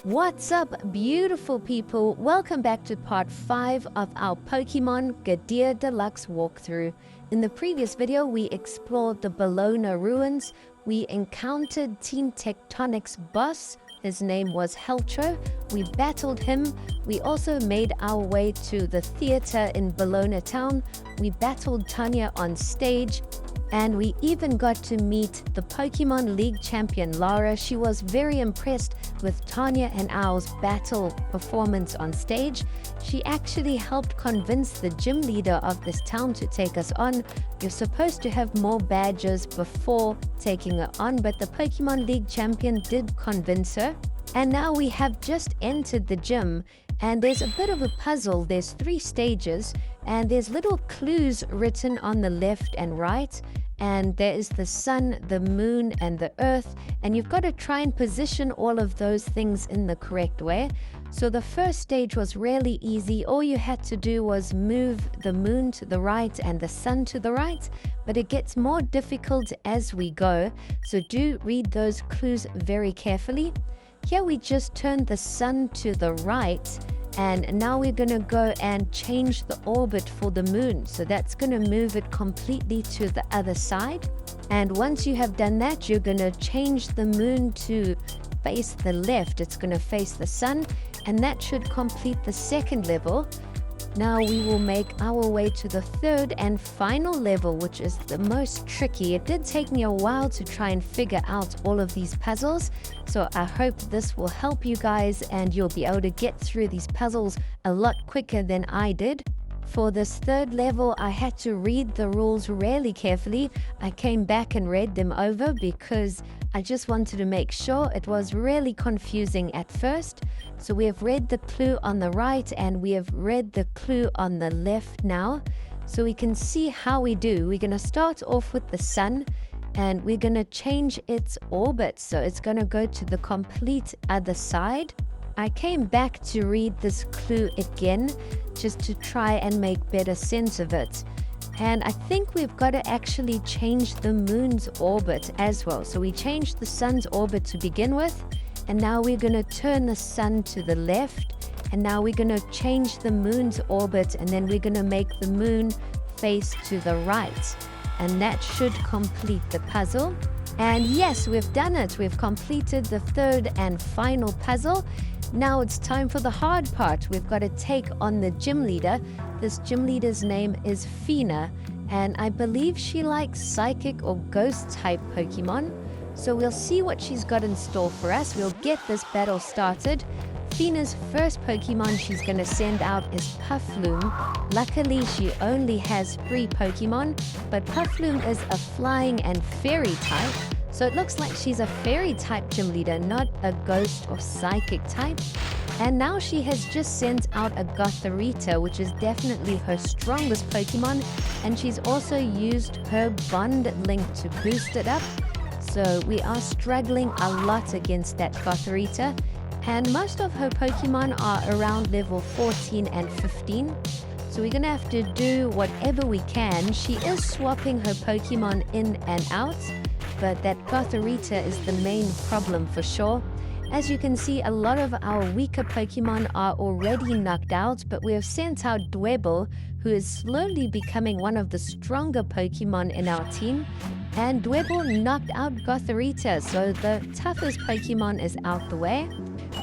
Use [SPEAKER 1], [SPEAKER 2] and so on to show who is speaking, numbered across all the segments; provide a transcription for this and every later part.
[SPEAKER 1] What's up, beautiful people? Welcome back to part 5 of our Pokemon Gadir Deluxe walkthrough. In the previous video, we explored the Bologna ruins. We encountered Team Tectonic's boss. His name was Heltro. We battled him. We also made our way to the theater in Bologna town. We battled Tanya on stage. And we even got to meet the Pokemon League champion Lara. She was very impressed with Tanya and Owl's battle performance on stage. She actually helped convince the gym leader of this town to take us on. You're supposed to have more badges before taking her on, but the Pokemon League champion did convince her. And now we have just entered the gym, and there's a bit of a puzzle. There's 3 stages, and there's little clues written on the left and right. And there is the sun, the moon, and the earth, and you've got to try and position all of those things in the correct way. So the first stage was really easy. All you had to do was move the moon to the right and the sun to the right, but it gets more difficult as we go, so do read those clues very carefully. Here we just turned the sun to the right, and now we're going to go and change the orbit for the moon. So that's going to move it completely to the other side. And once you have done that, you're going to change the moon to face the left. It's going to face the sun, and that should complete the second level. Now we will make our way to the third and final level, which is the most tricky. It did take me a while to try and figure out all of these puzzles, so I hope this will help you guys and you'll be able to get through these puzzles a lot quicker than I did. For this third level, I had to read the rules really carefully. I came back and read them over because I just wanted to make sure. It was really confusing at first. So we have read the clue on the right and we have read the clue on the left now. So we can see how we do. We're going to start off with the sun, and we're going to change its orbit. So it's going to go to the complete other side. I came back to read this clue again just to try and make better sense of it. And I think we've got to actually change the moon's orbit as well. So we changed the sun's orbit to begin with, and now we're going to turn the sun to the left, and now we're going to change the moon's orbit, and then we're going to make the moon face to the right. And that should complete the puzzle. And yes, we've done it. We've completed the third and final puzzle. Now it's time for the hard part. We've got to take on the gym leader. This gym leader's name is Fina, and I believe she likes psychic or ghost type Pokemon. So we'll see what she's got in store for us. We'll get this battle started. Fina's first Pokemon she's going to send out is Puffloom. Luckily, she only has 3 Pokemon, but Puffloom is a flying and fairy type. So it looks like she's a fairy type gym leader, not a ghost or psychic type. And now she has just sent out a Gothorita, which is definitely her strongest Pokemon. And she's also used her Bond link to boost it up. So we are struggling a lot against that Gothorita. And most of her Pokemon are around level 14 and 15. So we're going to have to do whatever we can. She is swapping her Pokemon in and out, but that Gothorita is the main problem for sure. As you can see, a lot of our weaker Pokemon are already knocked out, but we have sent out Dwebble, who is slowly becoming one of the stronger Pokemon in our team. And Dwebble knocked out Gothorita, so the toughest Pokemon is out the way.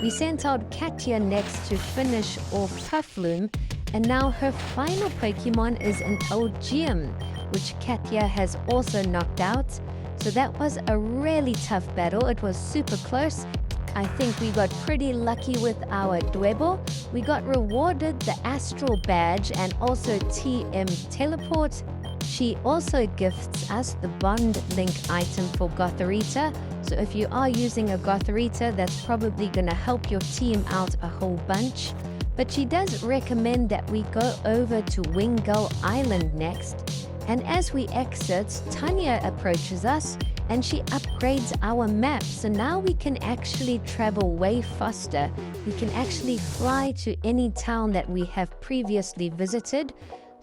[SPEAKER 1] We sent out Katia next to finish off Puffloom, and now her final Pokemon is an Algeum, which Katia has also knocked out. So that was a really tough battle. It was super close. I think we got pretty lucky with our Dwebble. We got rewarded the Astral Badge and also TM Teleport. She also gifts us the Bond Link item for Gothorita. So if you are using a Gothorita, that's probably going to help your team out a whole bunch. But she does recommend that we go over to Wingull Island next. And as we exit, Tanya approaches us and she upgrades our map. So now we can actually travel way faster. We can actually fly to any town that we have previously visited.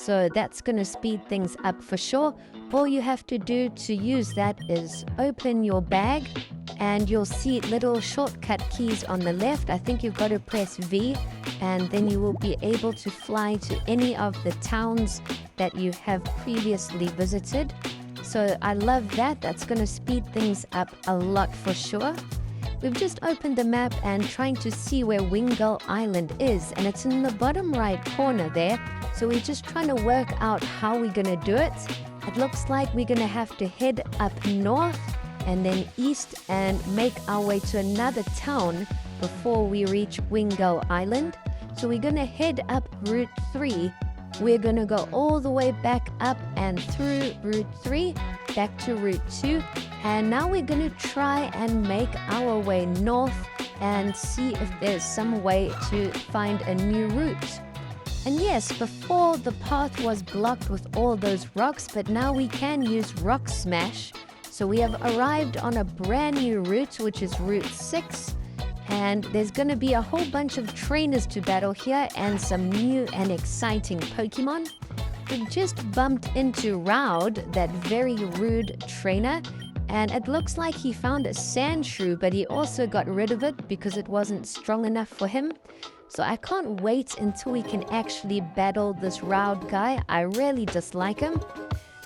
[SPEAKER 1] So that's going to speed things up for sure. All you have to do to use that is open your bag and you'll see little shortcut keys on the left. I think you've got to press V and then you will be able to fly to any of the towns that you have previously visited. So I love that. That's going to speed things up a lot for sure. We've just opened the map and trying to see where Wingull Island is, and it's in the bottom right corner there. So we're just trying to work out how we're going to do it. It looks like we're going to have to head up north and then east and make our way to another town before we reach Wingull Island. So we're going to head up Route 3. We're going to go all the way back up and through Route 3, back to Route 2. And now we're going to try and make our way north and see if there's some way to find a new route. And yes, before the path was blocked with all those rocks, but now we can use Rock Smash. So we have arrived on a brand new route, which is Route 6. And there's going to be a whole bunch of trainers to battle here and some new and exciting Pokemon. We just bumped into Raud, that very rude trainer. And it looks like he found a Sandshrew, but he also got rid of it because it wasn't strong enough for him. So I can't wait until we can actually battle this Raud guy. I really dislike him.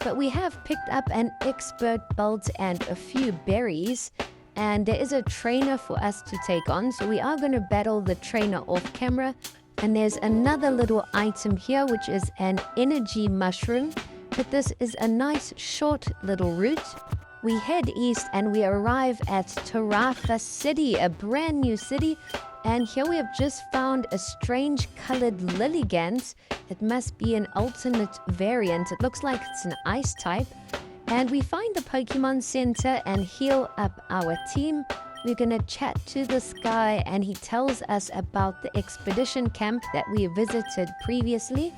[SPEAKER 1] But we have picked up an expert belt and a few berries. And there is a trainer for us to take on. So we are going to battle the trainer off camera. And there's another little item here, which is an energy mushroom. But this is a nice short little route. We head east and we arrive at Tarafa City, a brand new city. And here we have just found a strange colored Lilligant. It must be an alternate variant. It looks like it's an ice type. And we find the Pokemon Center and heal up our team. We're going to chat to this guy and he tells us about the expedition camp that we visited previously.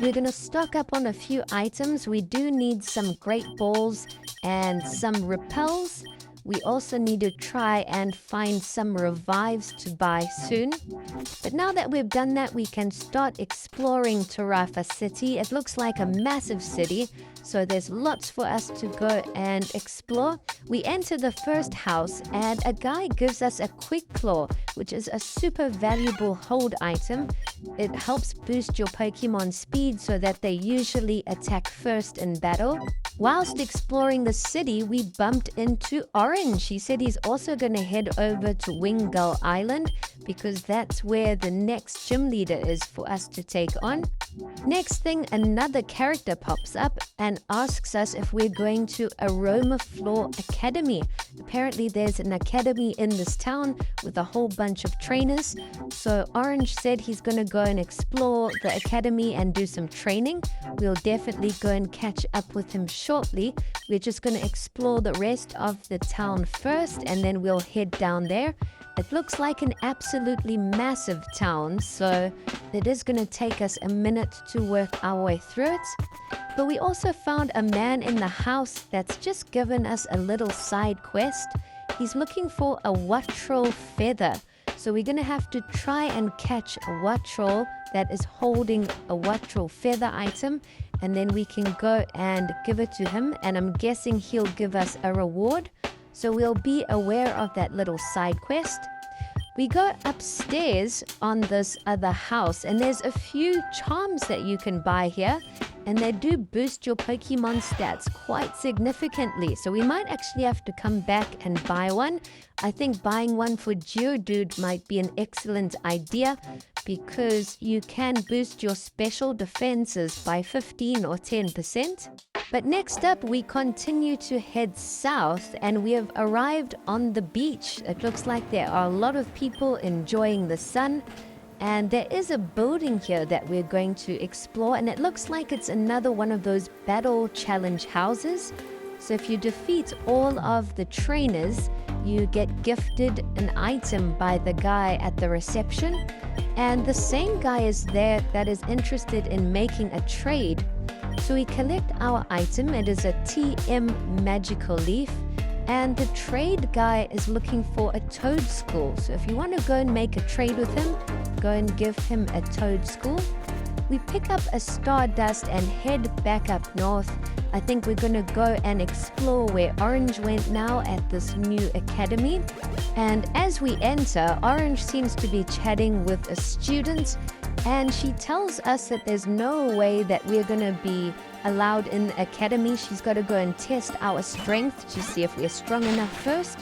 [SPEAKER 1] We're going to stock up on a few items. We do need some Great Balls and some repels. We also need to try and find some revives to buy soon. But now that we've done that, we can start exploring Tarafa City. It looks like a massive city, so there's lots for us to go and explore. We enter the first house and a guy gives us a Quick Claw, which is a super valuable hold item. It helps boost your Pokemon speed so that they usually attack first in battle. Whilst exploring the city, we bumped into Orange. He said he's also going to head over to Wingull Island because that's where the next gym leader is for us to take on. Next thing, another character pops up and asks us if we're going to Aromaflor Academy. Apparently there's an academy in this town with a whole bunch of trainers. So Orange said he's going to go and explore the academy and do some training. We'll definitely go and catch up with him shortly. We're just going to explore the rest of the town first and then we'll head down there. It looks like an absolutely massive town, so it is going to take us a minute to work our way through it. But we also found a man in the house that's just given us a little side quest. He's looking for a Wattrel feather. So we're going to have to try and catch a Wattrel that is holding a Wattrel feather item. And then we can go and give it to him. And I'm guessing he'll give us a reward. So we'll be aware of that little side quest. We go upstairs on this other house and there's a few charms that you can buy here. And they do boost your Pokemon stats quite significantly. So we might actually have to come back and buy one. I think buying one for Geodude might be an excellent idea because you can boost your special defenses by 15 or 10%. But next up, we continue to head south and we have arrived on the beach. It looks like there are a lot of people enjoying the sun. And there is a building here that we're going to explore, and it looks like it's another one of those battle challenge houses. So if you defeat all of the trainers, you get gifted an item by the guy at the reception. And the same guy is there that is interested in making a trade. So we collect our item. It is a TM magical leaf. And the trade guy is looking for a Toedscool. So if you want to go and make a trade with him, go and give him a Toedscool. We pick up a Stardust and head back up north. I think we're gonna go and explore where Orange went now at this new academy. And as we enter, Orange seems to be chatting with a student, and she tells us that there's no way that we're gonna be allowed in the academy. She's got to go and test our strength to see if we're strong enough first.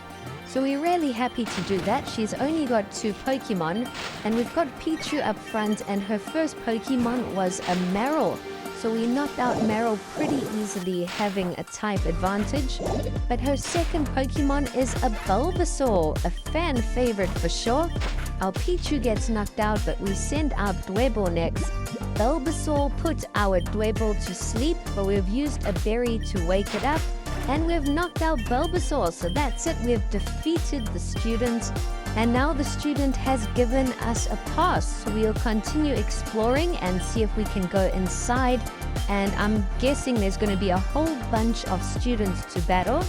[SPEAKER 1] So we're really happy to do that. She's only got 2 Pokemon, and we've got Pichu up front, and her first Pokemon was a Meryl. So we knocked out Meryl pretty easily, having a type advantage. But her second Pokemon is a Bulbasaur, a fan favorite for sure. Our Pichu gets knocked out, but we send our Dwebble next. Bulbasaur put our Dwebble to sleep, but we've used a berry to wake it up, and we've knocked out Bulbasaur. So that's it, we've defeated the student, and now the student has given us a pass. So we'll continue exploring and see if we can go inside, and I'm guessing there's going to be a whole bunch of students to battle.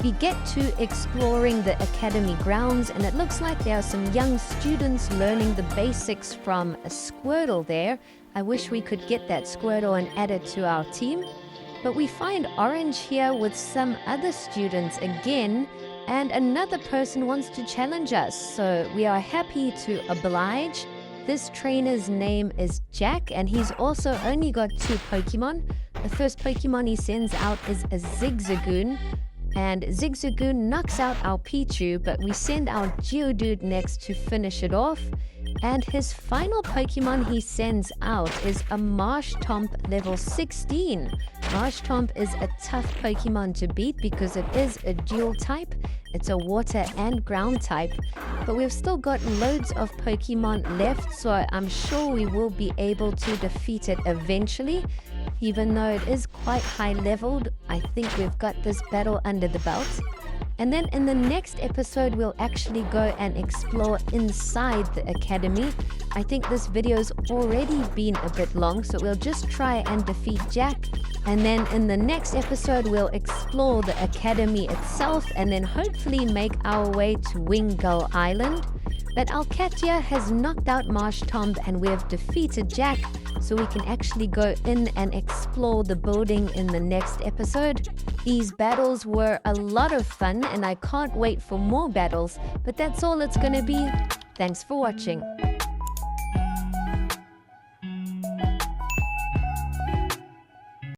[SPEAKER 1] We get to exploring the academy grounds, and it looks like there are some young students learning the basics from a Squirtle there. I wish we could get that Squirtle and add it to our team. But we find Orange here with some other students again, and another person wants to challenge us, so we are happy to oblige. This trainer's name is Jack, and he's also only got 2 Pokemon. The first Pokemon he sends out is a Zigzagoon, and Zigzagoon knocks out our Pichu, but we send our Geodude next to finish it off. And his final Pokemon he sends out is a Marshtomp level 16. Marshtomp is a tough Pokemon to beat because it is a dual type. It's a water and ground type. But we've still got loads of Pokemon left, so I'm sure we will be able to defeat it eventually. Even though it is quite high leveled, I think we've got this battle under the belt. And then in the next episode, we'll actually go and explore inside the academy. I think this video's already been a bit long, so we'll just try and defeat Jack. And then in the next episode, we'll explore the academy itself and then hopefully make our way to Wingull Island. But Alcatia has knocked out Marshtomp and we have defeated Jack, so we can actually go in and explore the building in the next episode. These battles were a lot of fun and I can't wait for more battles, but that's all it's gonna be. Thanks for watching.